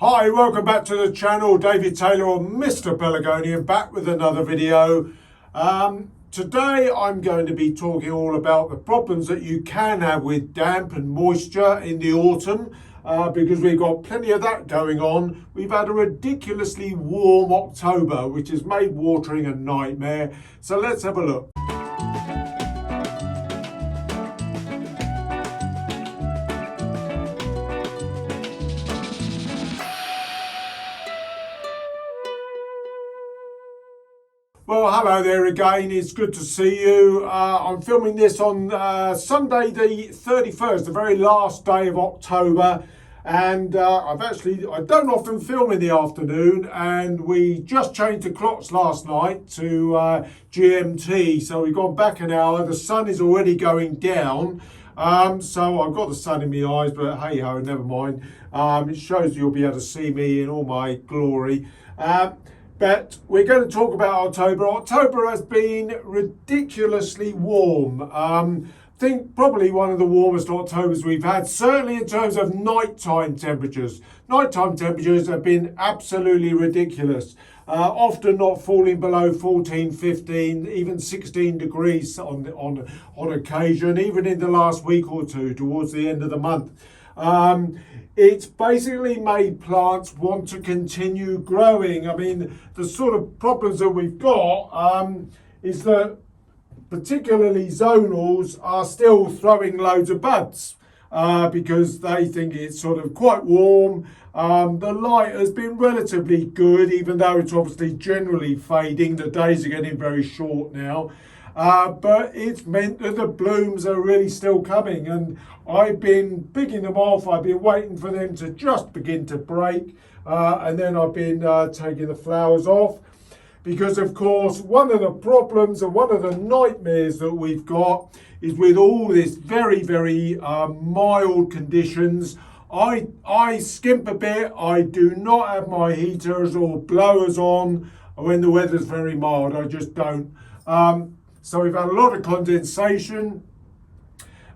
Hi, welcome back to the channel. David Taylor or Mr Pelargonium back with another video. Today I'm going to be talking all about the problems that you can have with damp and moisture in the autumn because we've got plenty of that going on. We've had a ridiculously warm October, which has made watering a nightmare. So let's have a look. Well, hello there again. It's good to see you. I'm filming this on Sunday the 31st, the very last day of October. And I don't often film in the afternoon, and we just changed the clocks last night to GMT. So we've gone back an hour. The sun is already going down. So I've got the sun in my eyes, but hey ho, never mind. It shows you'll be able to see me in all my glory. But we're going to talk about October. October has been ridiculously warm. I think probably one of the warmest Octobers we've had, certainly in terms of nighttime temperatures. Nighttime temperatures have been absolutely ridiculous. Often not falling below 14, 15, even 16 degrees on occasion, even in the last week or two towards the end of the month. It's basically made plants want to continue growing. I mean, the sort of problems that we've got is that particularly zonals are still throwing loads of buds because they think it's sort of quite warm. The light has been relatively good, even though it's obviously generally fading. The days are getting very short now. But it's meant that the blooms are really still coming, and I've been picking them off. I've been waiting for them to just begin to break, and then I've been taking the flowers off, because of course one of the problems and one of the nightmares that we've got is with all this very mild conditions. I skimp a bit. I do not have my heaters or blowers on when the weather's very mild. I just don't. So we've had a lot of condensation,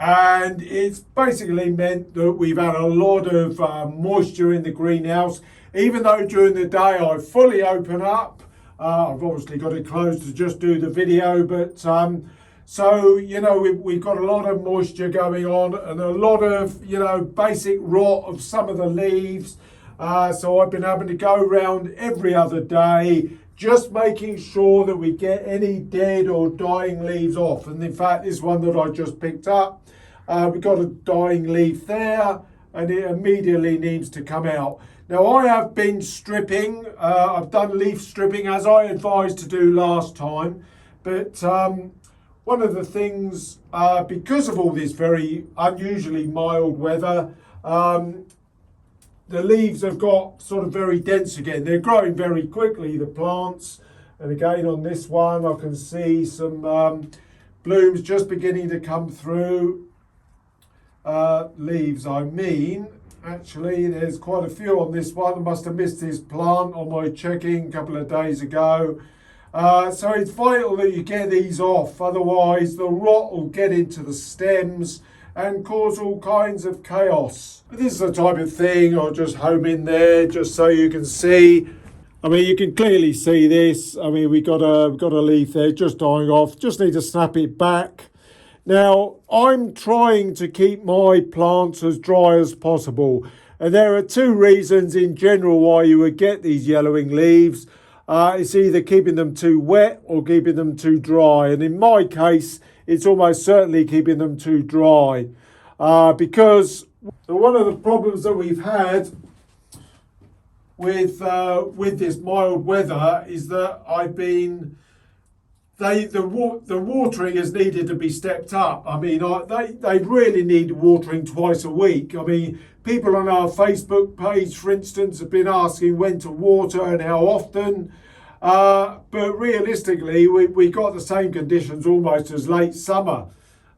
and it's basically meant that we've had a lot of moisture in the greenhouse. Even though during the day I fully open up, I've obviously got it closed to just do the video, but so, you know, we've got a lot of moisture going on and a lot of, you know, basic rot of some of the leaves. So I've been having to go around every other day, just making sure that we get any dead or dying leaves off. And in fact, this one that I just picked up, we've got a dying leaf there, and it immediately needs to come out. Now, I have been stripping. I've done leaf stripping as I advised to do last time. But one of the things, because of all this very unusually mild weather, the leaves have got sort of very dense again. They're growing very quickly, the plants. And again, on this one, I can see some blooms just beginning to come through. Leaves, I mean. Actually, there's quite a few on this one. I must have missed this plant on my checking a couple of days ago. So it's vital that you get these off. Otherwise, the rot will get into the stems and cause all kinds of chaos. But this is the type of thing I'll just home in there just so you can see. I mean, you can clearly see this. I mean, we got a leaf there just dying off. Just need to snap it back. Now, I'm trying to keep my plants as dry as possible. And there are two reasons in general why you would get these yellowing leaves. It's either keeping them too wet or keeping them too dry. And in my case, it's almost certainly keeping them too dry. Because one of the problems that we've had with this mild weather is that the watering has needed to be stepped up. I mean, they really need watering twice a week. I mean, people on our Facebook page, for instance, have been asking when to water and how often. But realistically, we got the same conditions almost as late summer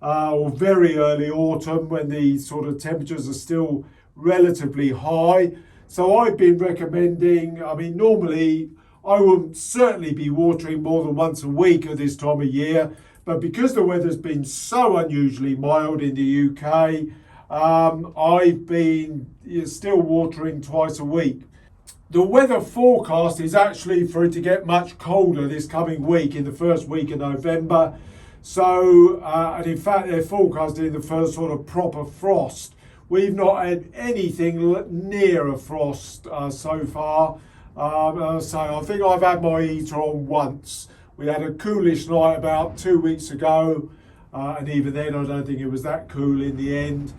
or very early autumn, when the sort of temperatures are still relatively high. So I've been recommending, I mean, normally I wouldn't certainly be watering more than once a week at this time of year, but because the weather's been so unusually mild in the UK, I've been still watering twice a week. The weather forecast is actually for it to get much colder this coming week, in the first week of November. So, and in fact, they're forecasting the first sort of proper frost. We've not had anything near a frost so far. So I think I've had my heater on once. We had a coolish night about 2 weeks ago, and even then I don't think it was that cool in the end.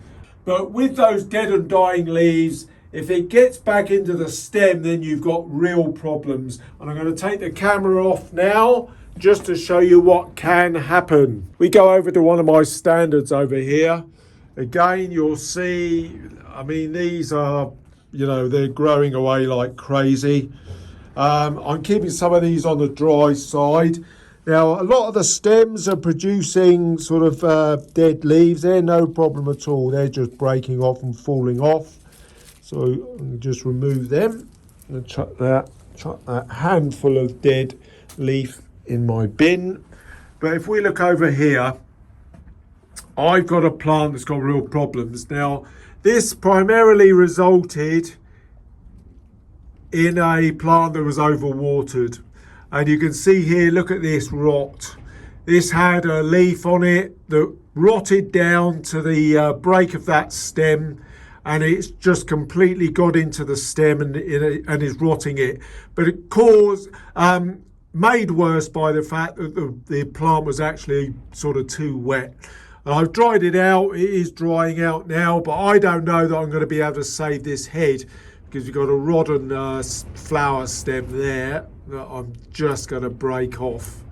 But with those dead and dying leaves, if it gets back into the stem, then you've got real problems. And I'm going to take the camera off now just to show you what can happen. We go over to one of my standards over here. Again, you'll see, I mean, these are, they're growing away like crazy. I'm keeping some of these on the dry side. Now, a lot of the stems are producing sort of dead leaves. They're no problem at all. They're just breaking off and falling off. So I'll just remove them and chuck that handful of dead leaf in my bin. But if we look over here, I've got a plant that's got real problems. Now, this primarily resulted in a plant that was overwatered. And you can see here, look at this rot. This had a leaf on it that rotted down to the break of that stem, and it's just completely got into the stem and is rotting it. But it caused, made worse by the fact that the plant was actually sort of too wet. And I've dried it out. It is drying out now, but I don't know that I'm going to be able to save this head, because you've got a rodden flower stem there that I'm just going to break off.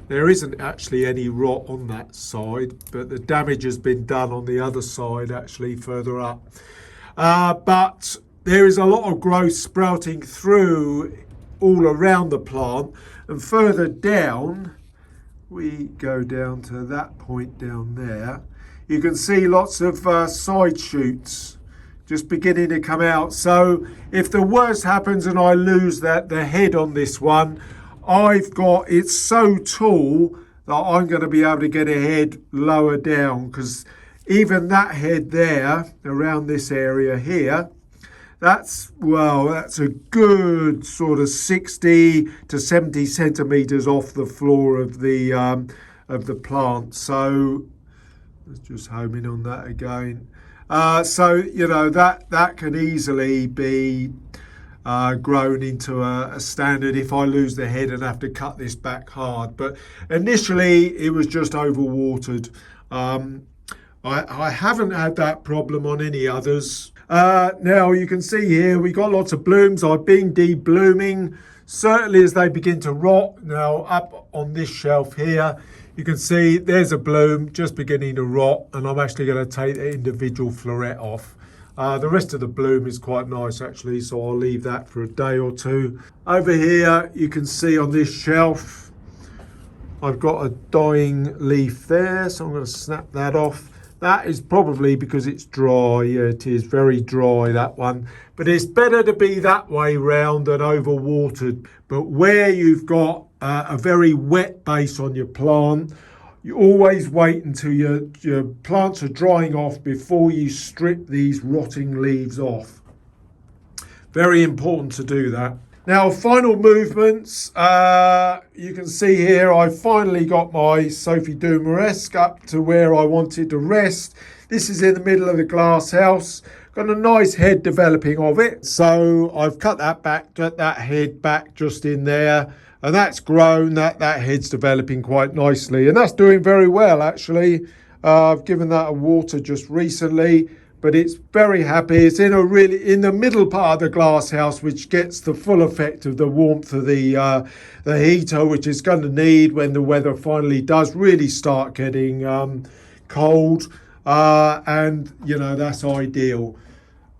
There isn't actually any rot on that side, but the damage has been done on the other side, actually further up. But there is a lot of growth sprouting through all around the plant, and further down, we go down to that point down there, you can see lots of side shoots just beginning to come out. So if the worst happens and I lose the head on this one, it's so tall that I'm going to be able to get a head lower down, because even that head there around this area here, that's a good sort of 60 to 70 centimeters off the floor of the plant. So let's just home in on that again. So that can easily be grown into a standard if I lose the head and have to cut this back hard. But initially it was just overwatered. I haven't had that problem on any others. Now you can see here we got lots of blooms. I've been de-blooming certainly as they begin to rot. Now up on this shelf here, you can see there's a bloom just beginning to rot, and I'm actually going to take the individual floret off. The rest of the bloom is quite nice actually, so I'll leave that for a day or two. Over here you can see on this shelf I've got a dying leaf there, so I'm going to snap that off. That is probably because it's dry. Yeah, it is very dry, that one. But it's better to be that way round than overwatered. But where you've got a very wet base on your plant, you always wait until your plants are drying off before you strip these rotting leaves off. Very important to do that. Now, final movements. You can see here I finally got my Sophie Dumaresque up to where I wanted to rest. This is in the middle of the glass house. Got a nice head developing of it. So I've cut that back, got that head back just in there. And that's grown, that head's developing quite nicely. And that's doing very well, actually. I've given that a water just recently. But it's very happy. It's in the middle part of the glass house, which gets the full effect of the warmth of the heater, which it's going to need when the weather finally does really start getting cold. And that's ideal.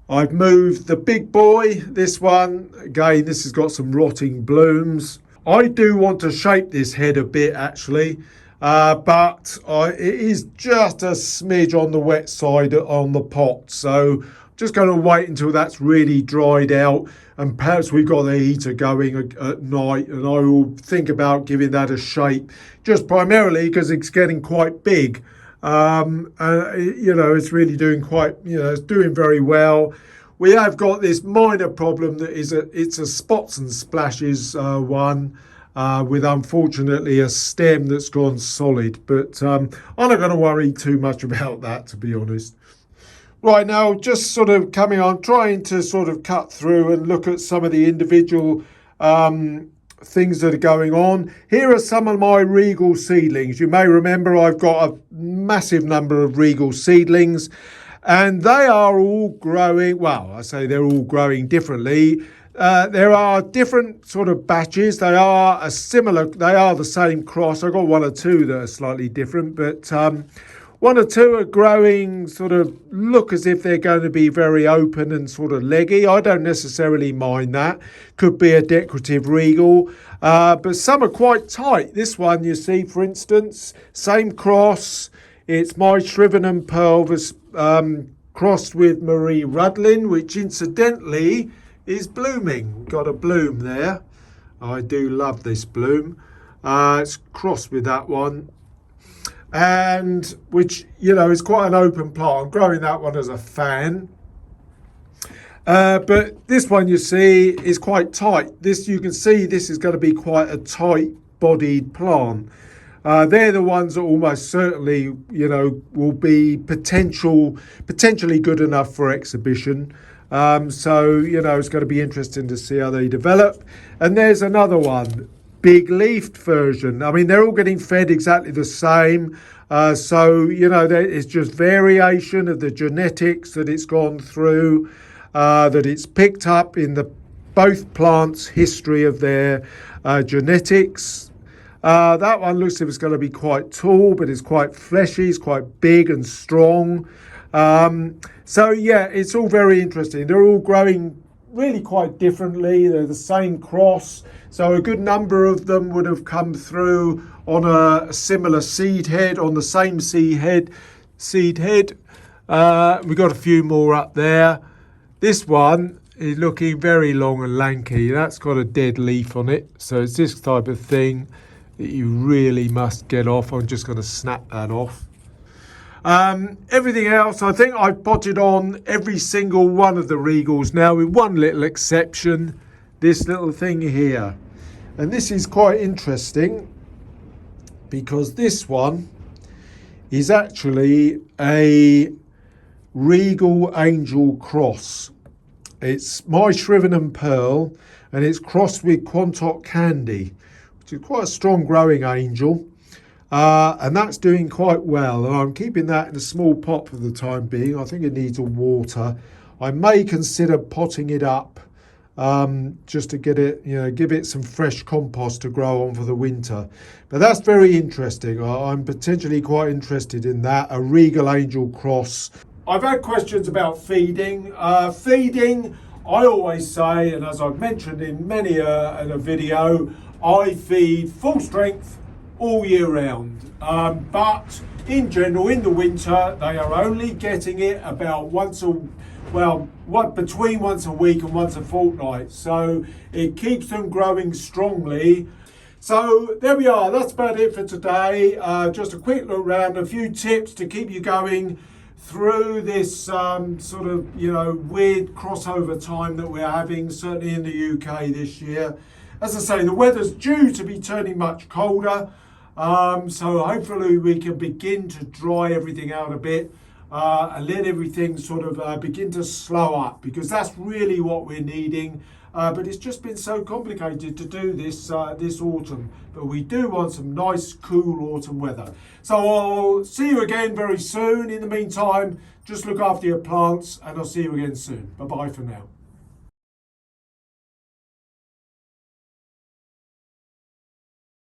I've moved the big boy. This one again. This has got some rotting blooms. I do want to shape this head a bit actually. But it is just a smidge on the wet side on the pot, so I'm just going to wait until that's really dried out, and perhaps we've got the heater going at night, and I will think about giving that a shape, just primarily because it's getting quite big. You know, it's really doing it's doing very well. We have got this minor problem that it's a spots and splashes one. With unfortunately a stem that's gone solid, but I'm not going to worry too much about that, to be honest. Right, now, just sort of coming on, trying to sort of cut through and look at some of the individual things that are going on. Here are some of my regal seedlings. You may remember I've got a massive number of regal seedlings, and they are all growing. Well, I say they're all growing differently. There are different sort of batches. They are the same cross. I've got one or two that are slightly different, but one or two are growing, sort of look as if they're going to be very open and sort of leggy. I don't necessarily mind that. Could be a decorative regal, but some are quite tight. This one, you see, for instance, same cross. It's my Shriven and Pearl crossed with Marie Rudlin, which incidentally is blooming. Got a bloom there. I do love this bloom. It's crossed with that one, and which, you know, is quite an open plant. I'm growing that one as a fan. But this one, you see, is quite tight. You can see this is going to be quite a tight bodied plant. They're the ones that almost certainly, you know, will be potentially good enough for exhibition. So, you know, it's going to be interesting to see how they develop. And there's another one, big leafed version. I mean, they're all getting fed exactly the same. So, you know, it's just variation of the genetics that it's gone through, that it's picked up in both plants' history of their genetics. That one looks as if it's going to be quite tall, but it's quite fleshy, it's quite big and strong. So yeah, it's all very interesting. They're all growing really quite differently. They're the same cross, so a good number of them would have come through on a similar seed head, on the same seed head. We've got a few more up there. This one is looking very long and lanky. That's got a dead leaf on it, so it's this type of thing that you really must get off. I'm just going to snap that off. Everything else, I think I've potted on every single one of the regals now, with one little exception, this little thing here. And this is quite interesting because this one is actually a Regal Angel cross. It's my Shriven and Pearl, and it's crossed with Quantock Candy, which is quite a strong growing angel. And that's doing quite well, and I'm keeping that in a small pot for the time being. I think it needs a water. I may consider potting it up just to get it, you know, give it some fresh compost to grow on for the winter. But that's very interesting. I'm potentially quite interested in that, a Regal Angel cross. I've had questions about feeding. Feeding, I always say, and as I've mentioned in many in a video, I feed full strength all year round, but in general in the winter they are only getting it about between once a week and once a fortnight, so it keeps them growing strongly. So there we are, that's about it for today. Just a quick look around, a few tips to keep you going through this sort of, you know, weird crossover time that we're having, certainly in the UK this year. As I say, the weather's due to be turning much colder. So hopefully we can begin to dry everything out a bit and let everything sort of begin to slow up, because that's really what we're needing. But it's just been so complicated to do this this autumn. But we do want some nice, cool autumn weather. So I'll see you again very soon. In the meantime, just look after your plants, and I'll see you again soon. Bye-bye for now.